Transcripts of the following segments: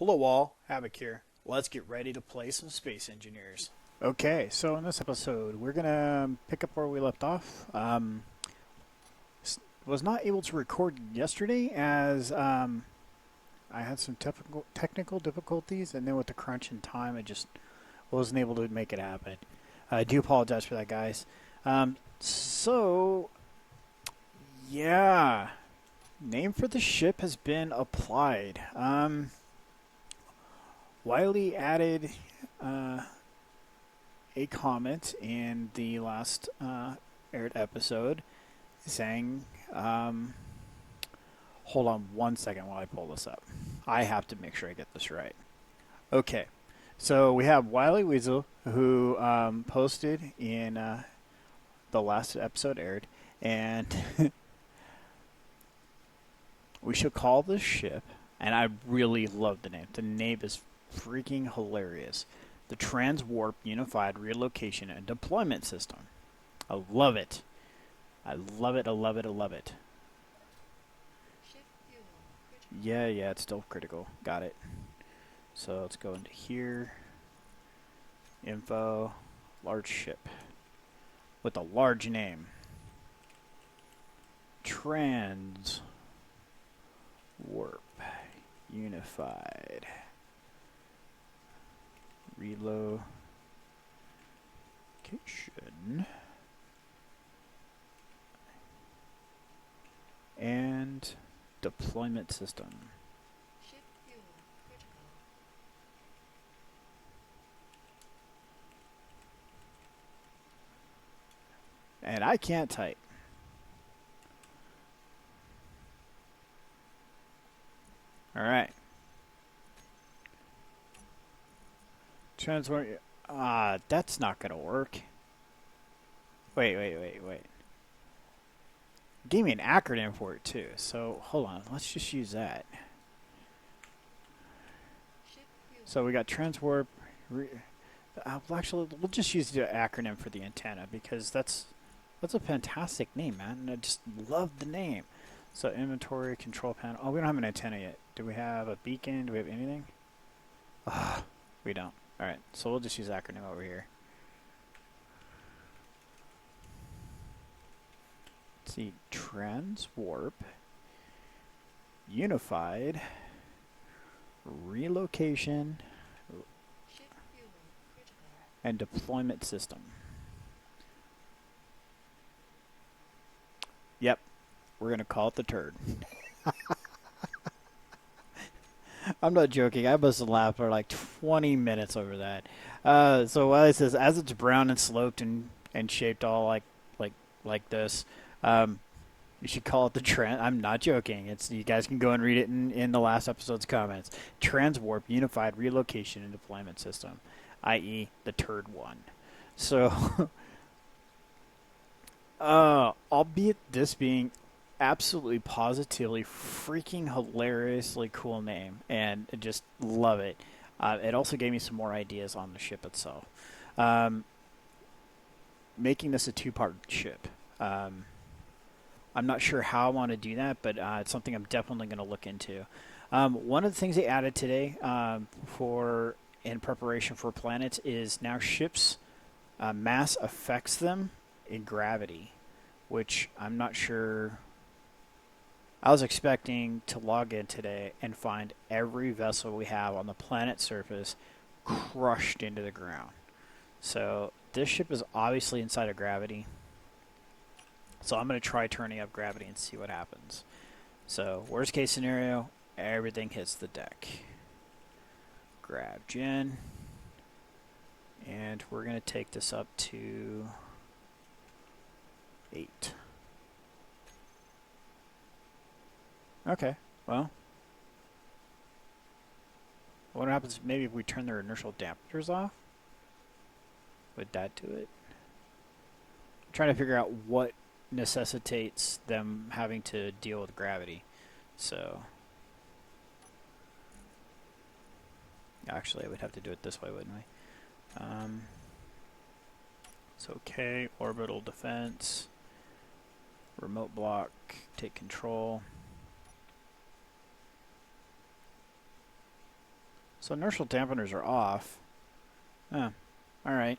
Hello all, Havoc here. Let's get ready to play some Space Engineers. Okay, so in this episode, we're gonna pick up where we left off. Was not able to record yesterday as I had some technical difficulties, and then with the crunch in time, I just wasn't able to make it happen. I do apologize for that, guys. So, yeah, name for the ship has been applied. Wiley added a comment in the last aired episode saying, hold on one second while I pull this up. I have to make sure I get this right. Okay, so we have Wiley Weasel who posted in the last episode aired, and we should call this ship, and I really love the name. The name is freaking hilarious. The Transwarp Unified Relocation and Deployment System. I love it. I love it, I love it, I love it. Yeah, it's still critical. Got it. So let's go into here. Info. Large ship. With a large name. Transwarp Unified Relocation and Deployment System. Ship fuel critical. And I can't type. Alright. Transfer. That's not gonna work. Wait. Gave me an acronym for it too. So hold on, let's just use that. So we got Transwarp. Actually, we'll just use the acronym for the antenna because that's a fantastic name, man. And I just love the name. So inventory, control panel. Oh, we don't have an antenna yet. Do we have a beacon? Do we have anything? We don't. Alright, so we'll just use acronym over here. Let's see. Transwarp Unified Relocation Ship fuel critical. and Deployment System. Yep. We're going to call it the turd. I'm not joking. I must have laughed for like 20 minutes over that. So Wiley says, as it's brown and sloped and shaped all like this, you should call it the trans. I'm not joking. It's you guys can go and read it in the last episode's comments. Transwarp Unified Relocation and Deployment System, i.e. the turd one. So, albeit this being absolutely positively freaking hilariously cool name, and I just love it. It also gave me some more ideas on the ship itself. Making this a two-part ship. I'm not sure how I want to do that, but it's something I'm definitely going to look into. One of the things they added today in preparation for planets is now ships' mass affects them in gravity, which I'm not sure. I was expecting to log in today and find every vessel we have on the planet's surface crushed into the ground. So this ship is obviously inside of gravity. So I'm going to try turning up gravity and see what happens. So worst case scenario, everything hits the deck. Grab Gen. And we're going to take this up to 8. Okay, well, what happens maybe if we turn their inertial dampers off? Would that do it? I'm trying to figure out what necessitates them having to deal with gravity. So, actually, I would have to do it this way, wouldn't we? It's okay. Orbital defense. Remote block. Take control. So inertial dampeners are off. Oh, all right.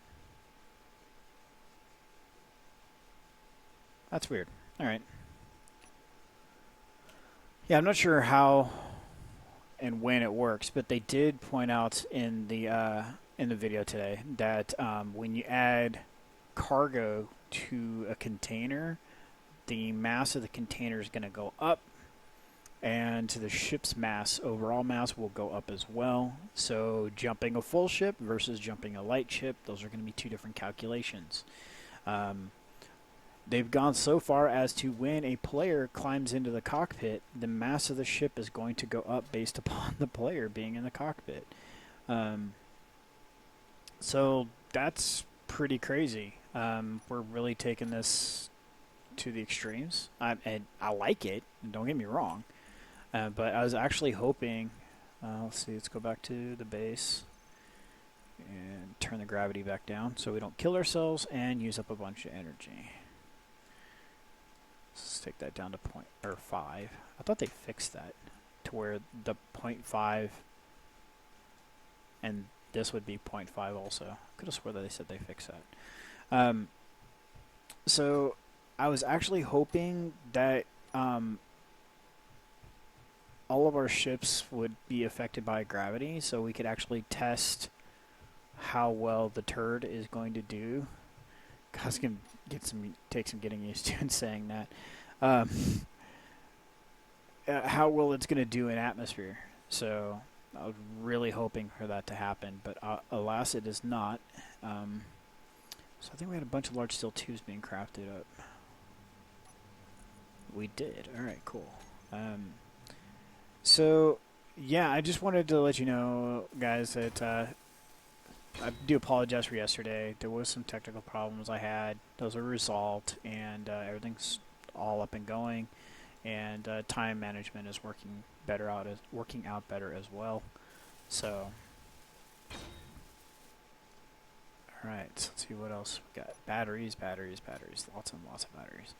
That's weird. All right. Yeah, I'm not sure how and when it works, but they did point out in the video today that when you add cargo to a container, the mass of the container is going to go up, and the ship's mass, overall mass, will go up as well. So jumping a full ship versus jumping a light ship, those are going to be two different calculations. Um, they've gone so far as to when a player climbs into the cockpit, the mass of the ship is going to go up based upon the player being in the cockpit. Um, so that's pretty crazy. We're really taking this to the extremes, and I like it. Don't get me wrong, but I was actually hoping. Let's see. Let's go back to the base and turn the gravity back down so we don't kill ourselves and use up a bunch of energy. Let's take that down to 5. I thought they fixed that to where the 0.5 and this would be 0.5 also. Could have swore that they said they fixed that. So I was actually hoping that all of our ships would be affected by gravity, so we could actually test how well the turd is going to do. I was gonna take some getting used to in saying that. How well it's going to do in atmosphere. So I was really hoping for that to happen, but alas, it is not. So I think we had a bunch of large steel tubes being crafted up. We did. All right, cool. So yeah, I just wanted to let you know, guys, that I do apologize for yesterday. There was some technical problems I had. Those are resolved, and everything's all up and going. And time management is working out better as well. So, all right. So let's see what else we got. Batteries, lots and lots of batteries.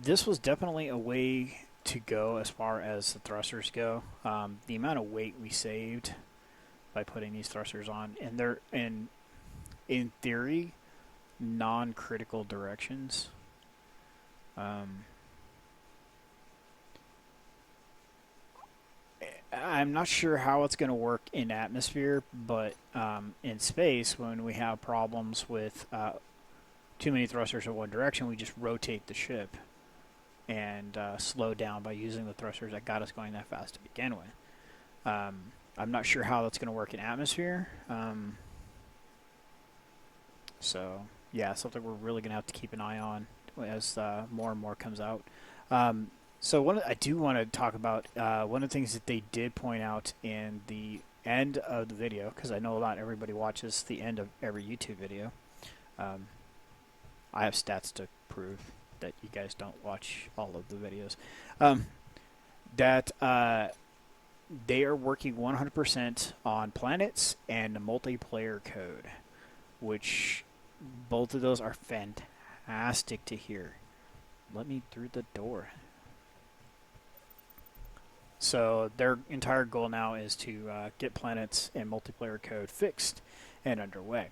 This was definitely a way to go as far as the thrusters go. The amount of weight we saved by putting these thrusters on, and they're in theory non-critical directions. I'm not sure how it's going to work in atmosphere, but in space, when we have problems with too many thrusters in one direction, we just rotate the ship and slow down by using the thrusters that got us going that fast to begin with. I'm not sure how that's going to work in atmosphere. So, yeah, something we're really going to have to keep an eye on as more and more comes out. So I do want to talk about one of the things that they did point out in the end of the video, because I know not everybody watches the end of every YouTube video. I have stats to prove that you guys don't watch all of the videos. That they are working 100% on planets and multiplayer code, which both of those are fantastic to hear. Let me through the door. So their entire goal now is to get planets and multiplayer code fixed and underway.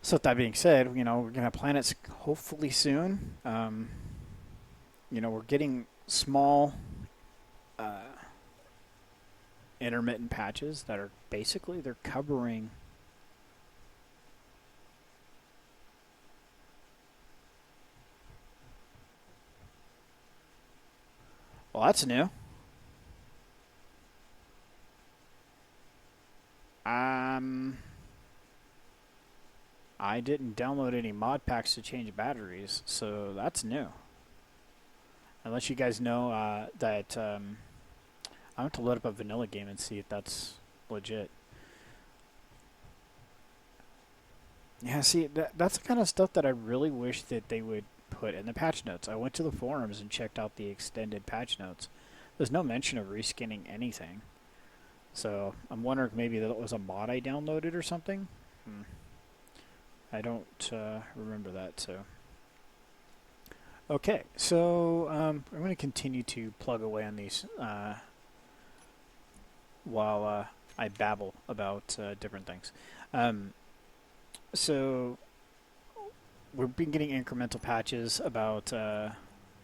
So with that being said, we're gonna have planets hopefully soon. We're getting small intermittent patches that are basically they're covering. Well, that's new. I didn't download any mod packs to change batteries, so that's new. I'll let you guys know that I want to load up a vanilla game and see if that's legit. Yeah, see, that's the kind of stuff that I really wish that they would put in the patch notes. I went to the forums and checked out the extended patch notes. There's no mention of reskinning anything. So I'm wondering if maybe that was a mod I downloaded or something. I don't remember that. So okay, so I'm going to continue to plug away on these while I babble about different things. Um, so we've been getting incremental patches about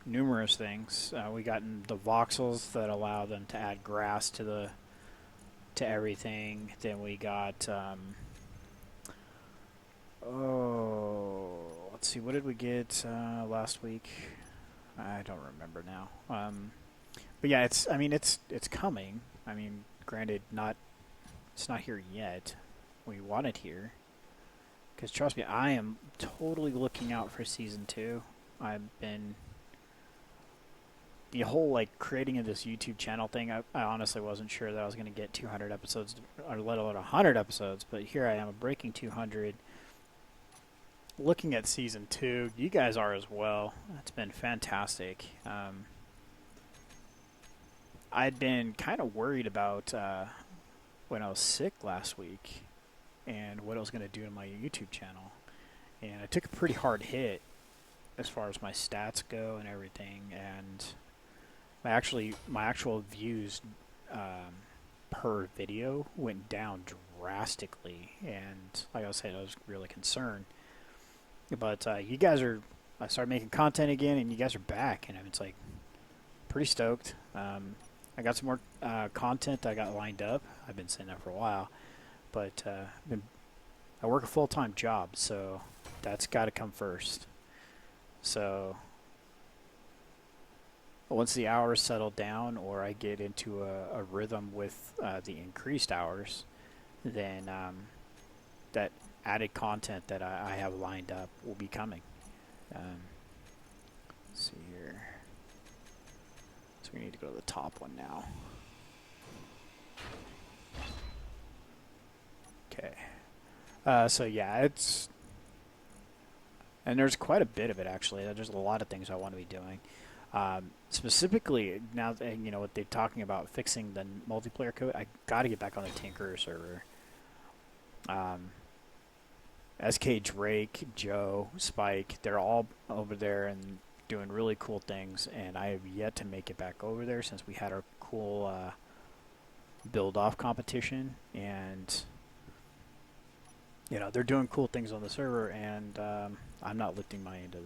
numerous things. We gotten the voxels that allow them to add grass to everything. Then we got let's see, what did we get last week? I don't remember now. But yeah, it's coming. I mean, granted, not it's not here yet. We want it here because trust me, I am totally looking out for season two. I've been the whole like creating of this YouTube channel thing. I honestly wasn't sure that I was going to get 200 episodes, or let alone 100 episodes. But here I am, breaking 200. Looking at season two, you guys are as well. It's been fantastic. I'd been kind of worried about when I was sick last week and what I was going to do to my YouTube channel. And I took a pretty hard hit as far as my stats go and everything. And my actual views per video went down drastically. And like I said, I was really concerned. But you guys are, I started making content again, and you guys are back. And it's like, pretty stoked. I got some more content that I got lined up. I've been saying that for a while, but I work a full-time job, so that's got to come first. So once the hours settle down, or I get into a rhythm with the increased hours, then that added content that I have lined up will be coming. Let's see here. So we need to go to the top one now. Okay. So yeah, and there's quite a bit of it actually. There's a lot of things I want to be doing. Specifically now that what they're talking about fixing the multiplayer code, I got to get back on the Tinkerer server. SK Drake, Joe, Spike, they're all over there and doing really cool things, and I have yet to make it back over there since we had our cool build-off competition, and they're doing cool things on the server, and I'm not lifting my end of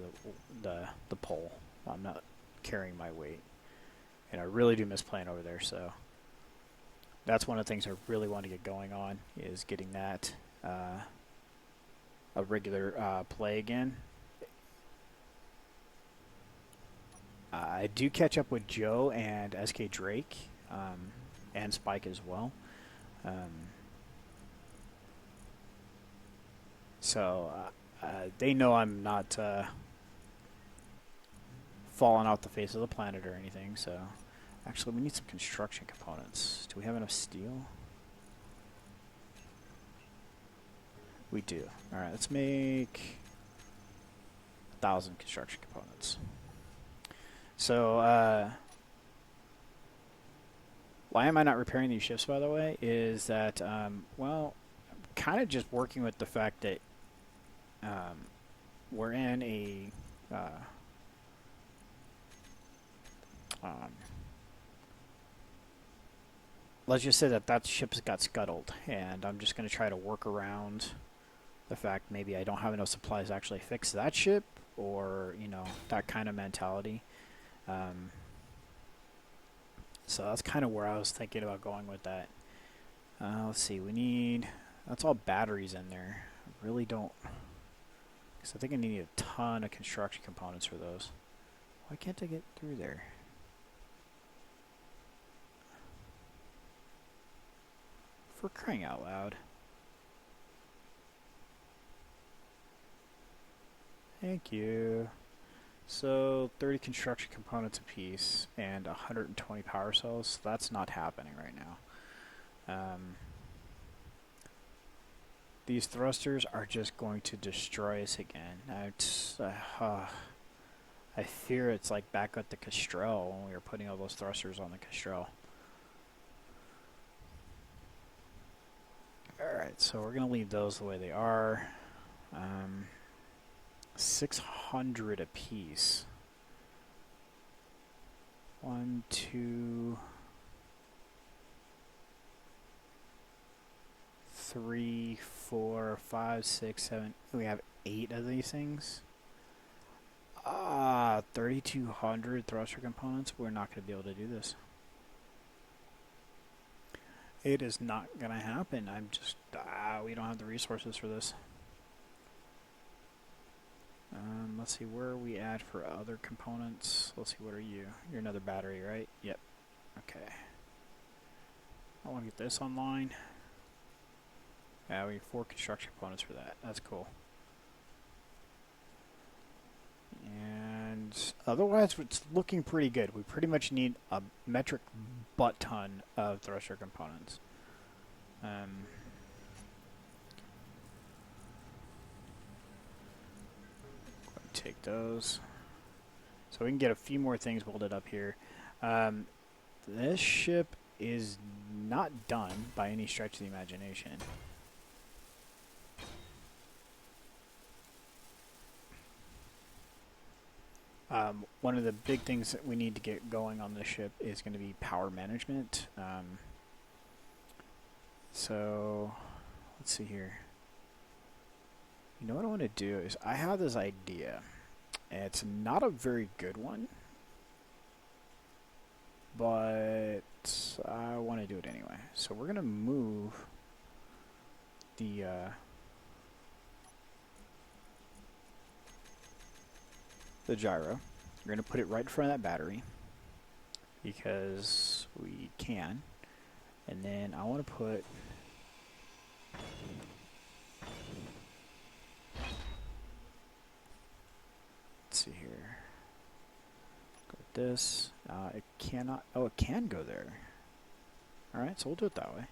the pole. I'm not carrying my weight, and I really do miss playing over there. So that's one of the things I really want to get going on, is getting that a regular play again. I do catch up with Joe and SK Drake, and Spike as well. So they know I'm not falling off the face of the planet or anything. So actually, we need some construction components. Do we have enough steel? We do. All right, let's make 1,000 construction components. So, why am I not repairing these ships, by the way, is that, well, kind of just working with the fact that we're in a, let's just say that ship's got scuttled, and I'm just going to try to work around the fact maybe I don't have enough supplies to actually fix that ship, or, that kind of mentality. So that's kind of where I was thinking about going with that. Let's see, that's all batteries in there. I really don't, because I think I need a ton of construction components for those. Why can't I get through there? For crying out loud. Thank you. So 30 construction components apiece and 120 power cells. That's not happening right now. These thrusters are just going to destroy us again. I fear it's like back at the Kestrel when we were putting all those thrusters on the Kestrel. Alright, so we're going to leave those the way they are. 600 apiece. 1, 2, 3, 4, 5, 6, 7. We have 8 of these things. 3,200 thruster components. We're not going to be able to do this. It is not going to happen. I'm just, we don't have the resources for this. Let's see, where are we at for other components? Let's see, what are you? You're another battery, right? Yep. Okay. I want to get this online. Yeah, we need 4 construction components for that. That's cool. And otherwise, it's looking pretty good. We pretty much need a metric butt ton of thruster components. Take those. So we can get a few more things welded up here. This ship is not done by any stretch of the imagination. One of the big things that we need to get going on this ship is going to be power management. So let's see here. You know what I want to do is I have this idea. It's not a very good one, but I want to do it anyway. So we're going to move the gyro. We're going to put it right in front of that battery because we can. And then I want to put let's see here. Go with this. It cannot. Oh, it can go there. Alright, so we'll do it that way.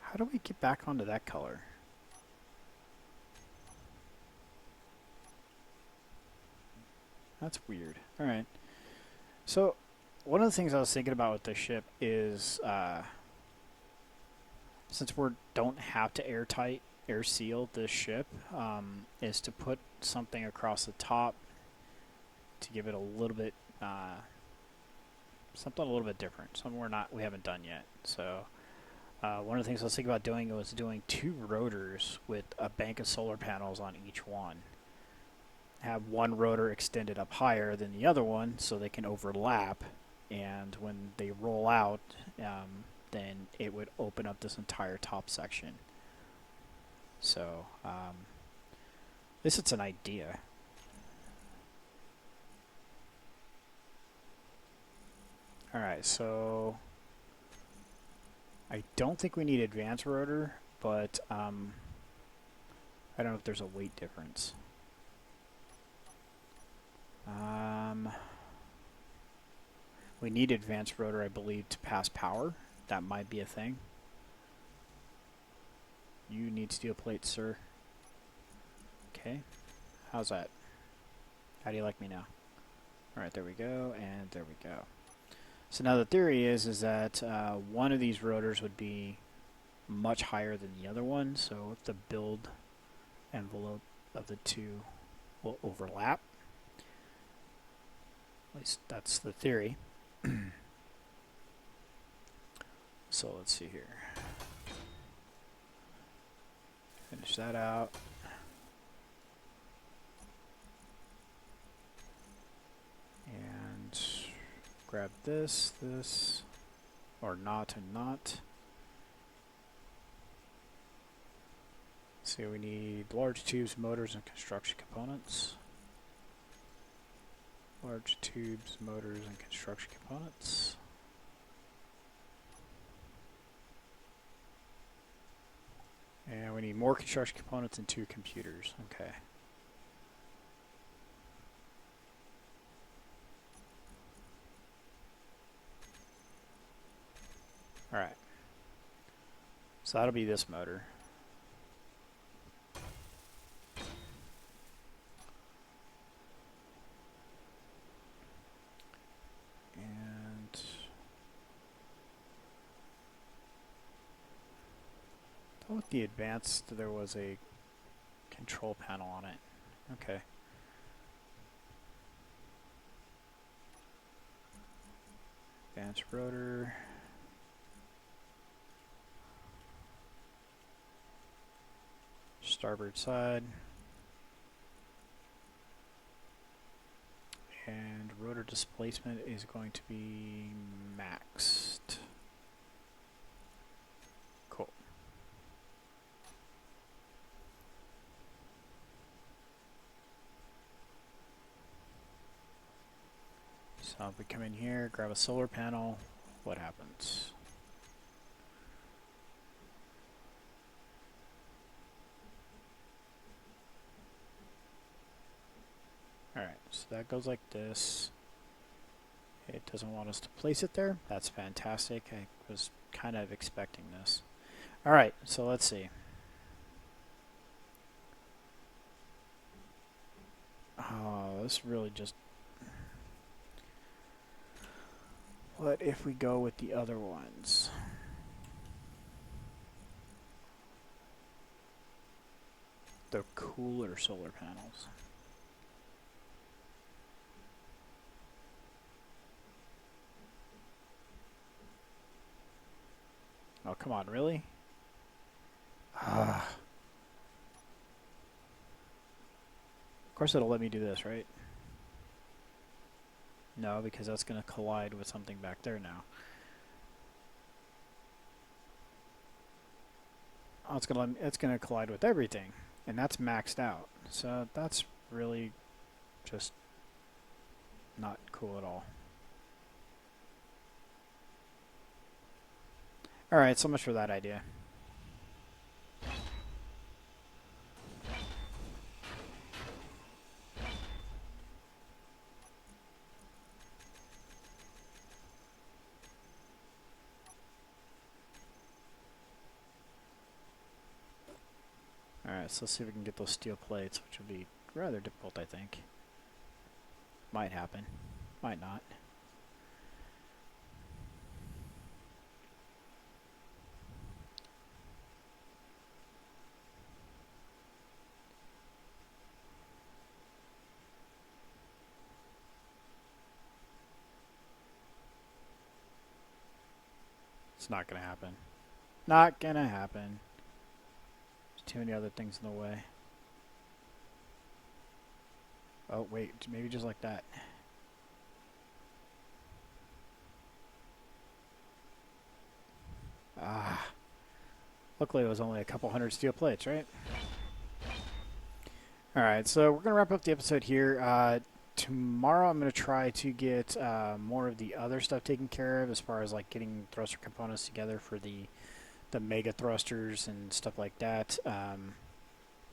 How do we get back onto that color? That's weird. Alright. So, one of the things I was thinking about with this ship is, since we don't have to air seal this ship, is to put something across the top to give it a little bit, something a little bit different. Something we haven't done yet. So, one of the things I was thinking about doing was doing 2 rotors with a bank of solar panels on each one. Have one rotor extended up higher than the other one so they can overlap, and when they roll out, then it would open up this entire top section. So, at least it's an idea. Alright, so I don't think we need advanced rotor, but I don't know if there's a weight difference. We need advanced rotor, I believe, to pass power. That might be a thing. You need steel plates, sir. Okay. How's that? How do you like me now? Alright, there we go, and there we go. So now the theory is that one of these rotors would be much higher than the other one, so the build envelope of the 2 will overlap. At least that's the theory. So let's see here. Finish that out. And grab this, or not and not. So we need large tubes, motors, and construction components. Large tubes, motors, and construction components. And we need more construction components and 2 computers. Okay. Alright. So that'll be this motor. And with the advanced, there was a control panel on it. Okay. Advanced rotor. Starboard side. And rotor displacement is going to be maxed. Cool. So if we come in here, grab a solar panel, what happens? Alright, so that goes like this. It doesn't want us to place it there. That's fantastic. I was kind of expecting this. Alright, so let's see. Oh, this really just... What if we go with the other ones? The cooler solar panels. Oh, come on, really? Ah. Of course it'll let me do this, right? No, because that's going to collide with something back there now. Oh, it's going to collide with everything, and that's maxed out. So that's really just not cool at all. All right, so much for that idea. Alright, so let's see if we can get those steel plates, which would be rather difficult, I think. Might happen. Might not. It's not gonna happen. Not gonna happen. There's too many other things in the way. Oh, wait, maybe just like that. Ah. Luckily it was only a couple hundred steel plates, right? Alright, so we're going to wrap up the episode here. Tomorrow I'm going to try to get more of the other stuff taken care of as far as like getting thruster components together for the mega thrusters and stuff like that.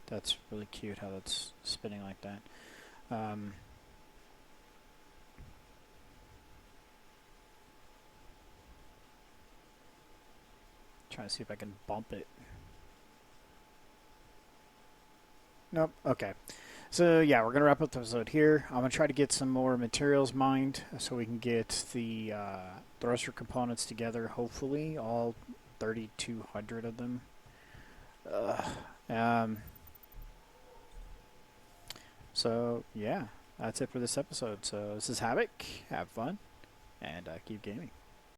That's really cute how that's spinning like that. Trying to see if I can bump it. Nope. Okay. So yeah, we're gonna wrap up the episode here. I'm gonna try to get some more materials mined so we can get the thruster components together. Hopefully, all 3,200 of them. So yeah, that's it for this episode. So this is Havoc. Have fun and keep gaming.